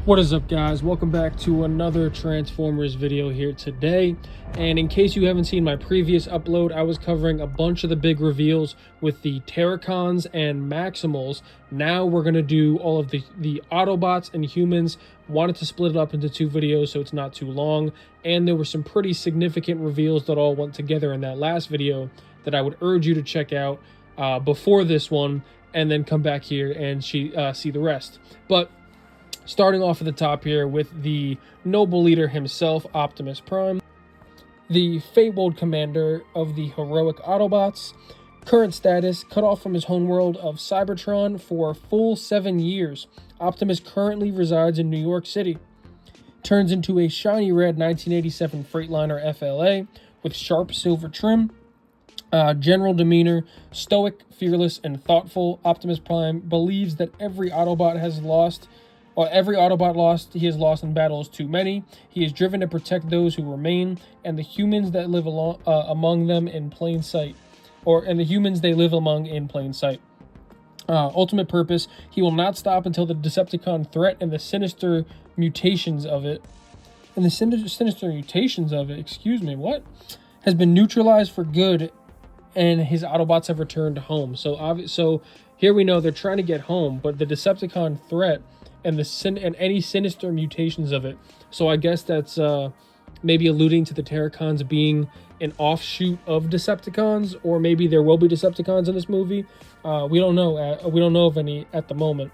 What is up, guys? Welcome back to another Transformers video here today. And in case you haven't seen my previous upload, I was covering a bunch of the big reveals with the Terracons and Maximals. Now we're going to do all of the Autobots and humans. Wanted to split it up into two videos so it's not too long. And there were some pretty significant reveals that all went together in that last video that I would urge you to check out before this one, and then come back here and see the rest. But starting off at the top here with the noble leader himself, Optimus Prime, the fabled commander of the heroic Autobots. Current status: cut off from his homeworld of Cybertron for a full 7 years. Optimus currently resides in New York City. Turns into a shiny red 1987 Freightliner FLA with sharp silver trim. General demeanor: stoic, fearless, and thoughtful. Optimus Prime believes that every Autobot he has lost in battle is too many. He is driven to protect those who remain and the humans that live among them in plain sight. Ultimate purpose: he will not stop until the Decepticon threat and the sinister mutations of it. Has been neutralized for good, and his Autobots have returned home. So here we know they're trying to get home, but the Decepticon threat and any sinister mutations of it. So I guess that's maybe alluding to the Terracons being an offshoot of Decepticons, or maybe there will be Decepticons in this movie. We don't know. We don't know of any at the moment.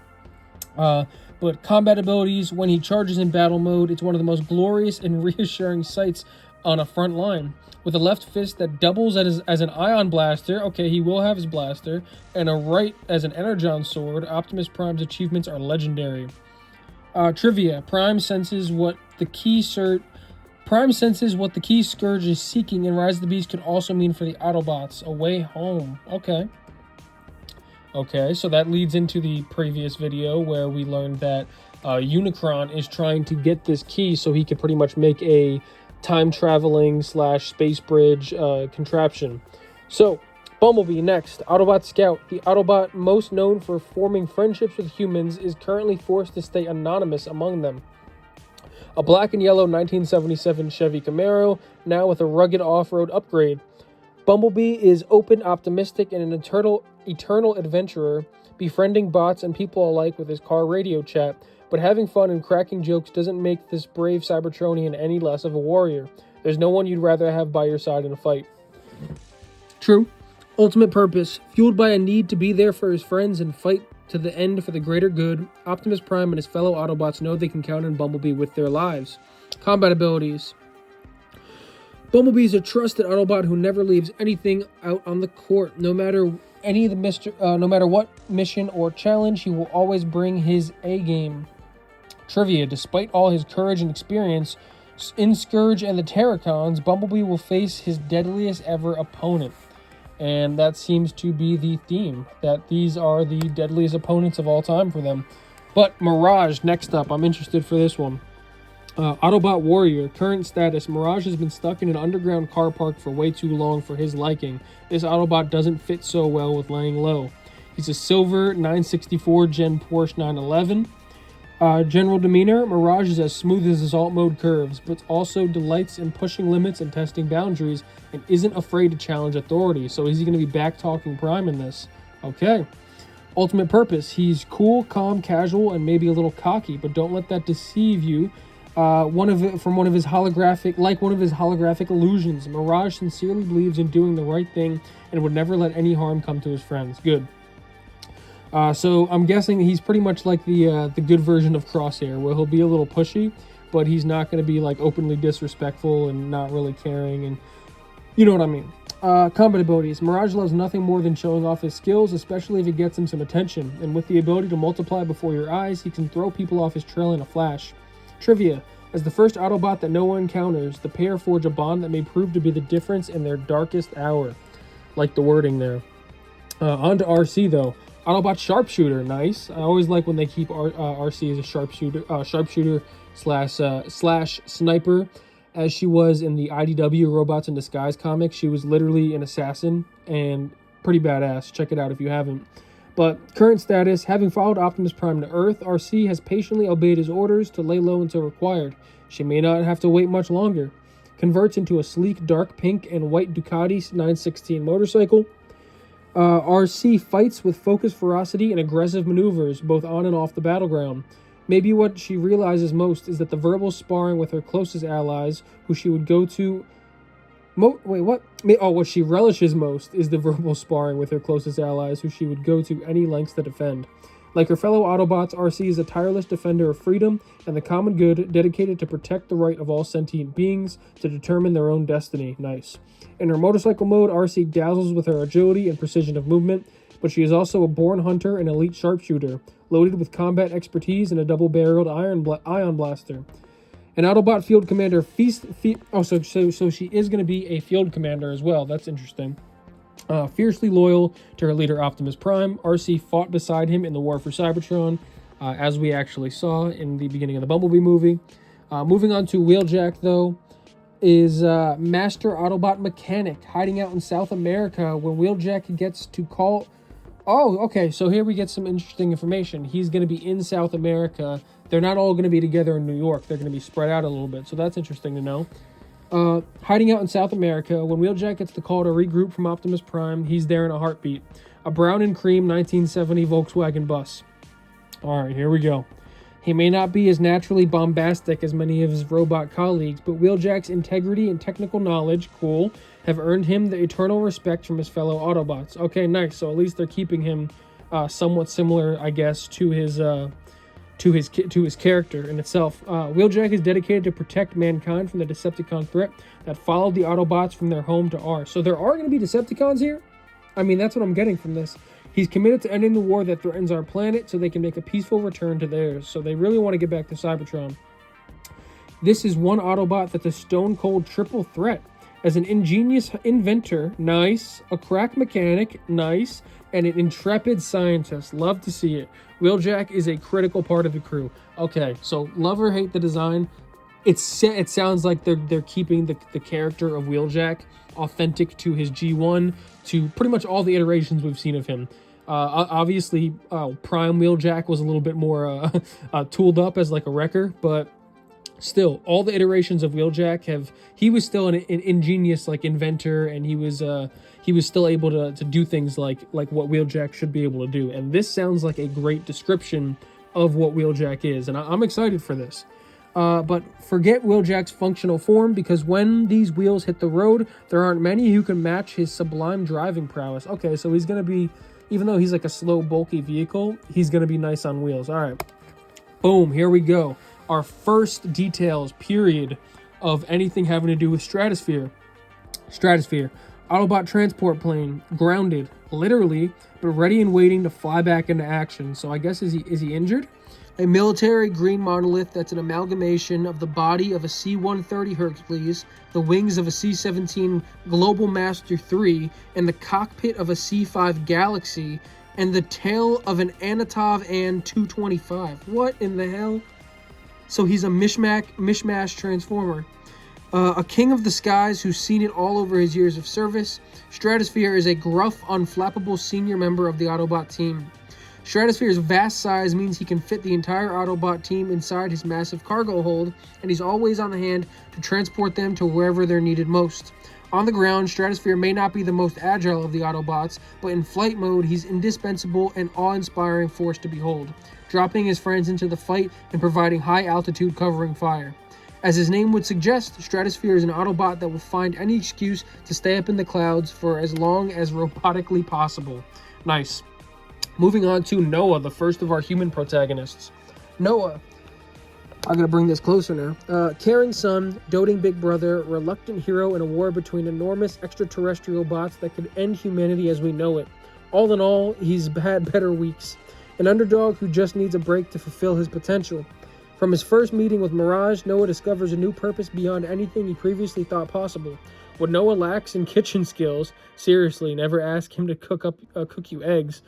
But combat abilities: when he charges in battle mode, it's one of the most glorious and reassuring sights on a front line. With a left fist that doubles as an ion blaster, okay, he will have his blaster, and a right as an energon sword, Optimus Prime's achievements are legendary. Trivia: Prime senses what the key Scourge is seeking, and Rise of the Beast could also mean for the Autobots. A way home. Okay, so that leads into the previous video where we learned that Unicron is trying to get this key so he could pretty much make a time-traveling / space bridge contraption. So, Bumblebee next. Autobot Scout. The Autobot most known for forming friendships with humans is currently forced to stay anonymous among them. A black and yellow 1977 Chevy Camaro, now with a rugged off-road upgrade. Bumblebee is open, optimistic, and an eternal adventurer, befriending bots and people alike with his car radio chat. But having fun and cracking jokes doesn't make this brave Cybertronian any less of a warrior. There's no one you'd rather have by your side in a fight. True. Ultimate purpose: fueled by a need to be there for his friends and fight to the end for the greater good, Optimus Prime and his fellow Autobots know they can count on Bumblebee with their lives. Combat abilities: Bumblebee is a trusted Autobot who never leaves anything out on the court. No matter what mission or challenge, he will always bring his A game. Trivia: despite all his courage and experience in Scourge and the Terracons, Bumblebee will face his deadliest ever opponent. And that seems to be the theme, that these are the deadliest opponents of all time for them. But Mirage, next up. I'm interested for this one. Autobot Warrior. Current status: Mirage has been stuck in an underground car park for way too long for his liking. This Autobot doesn't fit so well with laying low. He's a silver 964 Gen Porsche 911. General demeanor: Mirage is as smooth as his alt mode curves, but also delights in pushing limits and testing boundaries, and isn't afraid to challenge authority. So is he going to be back-talking Prime in this? Okay. Ultimate purpose: he's cool, calm, casual, and maybe a little cocky, but don't let that deceive you. One of his holographic illusions. Mirage sincerely believes in doing the right thing and would never let any harm come to his friends. Good. So I'm guessing he's pretty much like the good version of Crosshair, where he'll be a little pushy, but he's not going to be like openly disrespectful and not really caring, and you know what I mean. Combat abilities: Mirage loves nothing more than showing off his skills, especially if it gets him some attention. And with the ability to multiply before your eyes, he can throw people off his trail in a flash. Trivia: as the first Autobot that no one encounters, the pair forge a bond that may prove to be the difference in their darkest hour. Like the wording there. On to RC though. Autobot Sharpshooter, nice. I always like when they keep RC as a sharpshooter slash sniper, as she was in the IDW Robots in Disguise comic. She was literally an assassin and pretty badass. Check it out if you haven't. But current status, having followed Optimus Prime to Earth, RC has patiently obeyed his orders to lay low until required. She may not have to wait much longer. Converts into a sleek dark pink and white Ducati 916 motorcycle. RC fights with focused ferocity and aggressive maneuvers, both on and off the battleground. Maybe what she realizes most is that the verbal sparring with her closest allies, who she would go to... what she relishes most is the verbal sparring with her closest allies, who she would go to any lengths to defend. Like her fellow Autobots, RC is a tireless defender of freedom and the common good, dedicated to protect the right of all sentient beings to determine their own destiny. Nice. In her motorcycle mode, RC dazzles with her agility and precision of movement, but she is also a born hunter and elite sharpshooter, loaded with combat expertise and a double-barreled ion blaster. An Autobot field commander so she is going to be a field commander as well. That's interesting. Fiercely loyal to her leader Optimus Prime, RC fought beside him in the War for Cybertron, as we actually saw in the beginning of the Bumblebee movie. Moving on to Wheeljack, though, is Master Autobot Mechanic, hiding out in South America when Wheeljack gets to call... Oh, okay, so here we get some interesting information. He's going to be in South America. They're not all going to be together in New York. They're going to be spread out a little bit, so that's interesting to know. Hiding out in South America, when Wheeljack gets the call to regroup from Optimus Prime, he's there in a heartbeat. A brown and cream 1970 Volkswagen bus. Alright, here we go. He may not be as naturally bombastic as many of his robot colleagues, but Wheeljack's integrity and technical knowledge, cool, have earned him the eternal respect from his fellow Autobots. Okay, nice. So at least they're keeping him somewhat similar, I guess, to his character in itself. Wheeljack is dedicated to protect mankind from the Decepticon threat that followed the Autobots from their home to ours. So there are going to be Decepticons here? I mean, that's what I'm getting from this. He's committed to ending the war that threatens our planet so they can make a peaceful return to theirs. So they really want to get back to Cybertron. This is one Autobot that's a stone-cold triple threat. As an ingenious inventor, nice, a crack mechanic, nice, and an intrepid scientist. Love to see it. Wheeljack is a critical part of the crew. Okay, so love or hate the design, it sounds like they're keeping the character of Wheeljack authentic to his G1, to pretty much all the iterations we've seen of him. Obviously, Prime Wheeljack was a little bit more tooled up as like a wrecker, but still, all the iterations of Wheeljack he was still an ingenious like inventor, and he was still able to do things like what Wheeljack should be able to do. And this sounds like a great description of what Wheeljack is, and I'm excited for this. But forget Wheeljack's functional form, because when these wheels hit the road, there aren't many who can match his sublime driving prowess. Okay, so he's going to be, even though he's like a slow, bulky vehicle, he's going to be nice on wheels. All right. Boom, here we go. Our first details, period, of anything having to do with Stratosphere. Stratosphere. Autobot transport plane, grounded, literally, but ready and waiting to fly back into action. So I guess, is he injured? A military green monolith that's an amalgamation of the body of a C-130 Hercules, the wings of a C-17 Global Master III, and the cockpit of a C-5 Galaxy, and the tail of an Anatov An-225. What in the hell? So he's a mishmash transformer. A king of the skies who's seen it all over his years of service, Stratosphere is a gruff, unflappable senior member of the Autobot team. Stratosphere's vast size means he can fit the entire Autobot team inside his massive cargo hold, and he's always on the hand to transport them to wherever they're needed most. On the ground, Stratosphere may not be the most agile of the Autobots, but in flight mode, he's indispensable and awe-inspiring force to behold, dropping his friends into the fight and providing high-altitude covering fire. As his name would suggest, Stratosphere is an Autobot that will find any excuse to stay up in the clouds for as long as robotically possible. Nice. Moving on to Noah, the first of our human protagonists. Noah. I'm going to bring this closer now. Caring son, doting big brother, reluctant hero in a war between enormous extraterrestrial bots that could end humanity as we know it. All in all, he's had better weeks. An underdog who just needs a break to fulfill his potential. From his first meeting with Mirage, Noah discovers a new purpose beyond anything he previously thought possible. What Noah lacks in kitchen skills, seriously, never ask him to cook you eggs.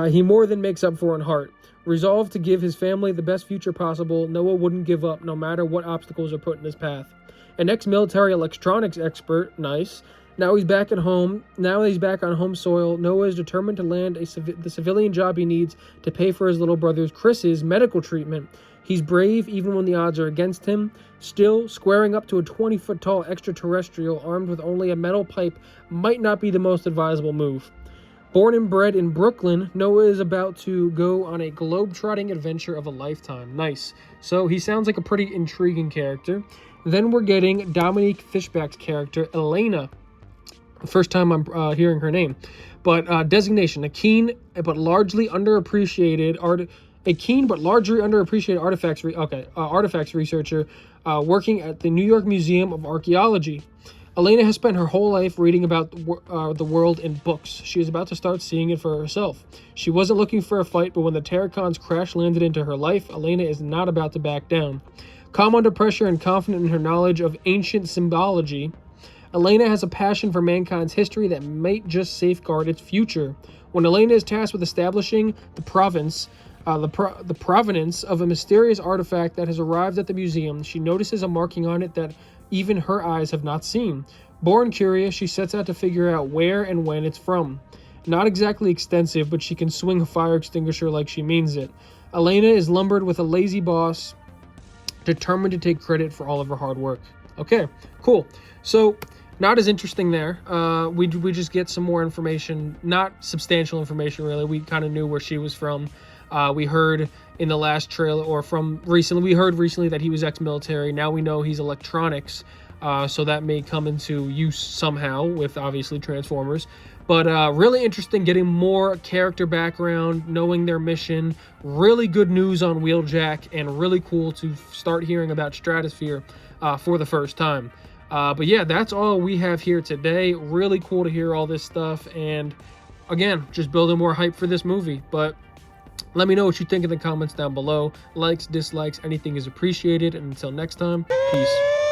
He more than makes up for in heart. Resolved to give his family the best future possible, Noah wouldn't give up no matter what obstacles are put in his path. An ex-military electronics expert, nice, Now he's back at home. Now that he's back on home soil, Noah is determined to land the civilian job he needs to pay for his little brother Chris's medical treatment. He's brave even when the odds are against him. Still, squaring up to a 20-foot-tall extraterrestrial armed with only a metal pipe might not be the most advisable move. Born and bred in Brooklyn, Noah is about to go on a globe-trotting adventure of a lifetime. Nice. So he sounds like a pretty intriguing character. Then we're getting Dominique Fishback's character, Elena. First time I'm hearing her name. But designation, a keen but largely underappreciated artifacts researcher working at the New York Museum of Archaeology. Elena has spent her whole life reading about the world in books. She is about to start seeing it for herself. She wasn't looking for a fight, but when the Terracons crash landed into her life, Elena is not about to back down. Calm under pressure and confident in her knowledge of ancient symbology, Elena has a passion for mankind's history that might just safeguard its future. When Elena is tasked with establishing the provenance of a mysterious artifact that has arrived at the museum, she notices a marking on it that even her eyes have not seen. Born curious, she sets out to figure out where and when it's from. Not exactly extensive, but she can swing a fire extinguisher like she means it. Elena is lumbered with a lazy boss, determined to take credit for all of her hard work. Okay, cool. So, not as interesting there. We just get some more information, not substantial information really. We kind of knew where she was from. We heard in the last trailer, or from recently, we heard recently that he was ex-military. Now we know he's electronics, so that may come into use somehow with obviously Transformers. But really interesting getting more character background, knowing their mission. Really good news on Wheeljack, and really cool to start hearing about Stratosphere for the first time. But yeah, that's all we have here today. Really cool to hear all this stuff, and again, just building more hype for this movie. But let me know what you think in the comments down below. Likes, dislikes, anything is appreciated. And until next time, peace.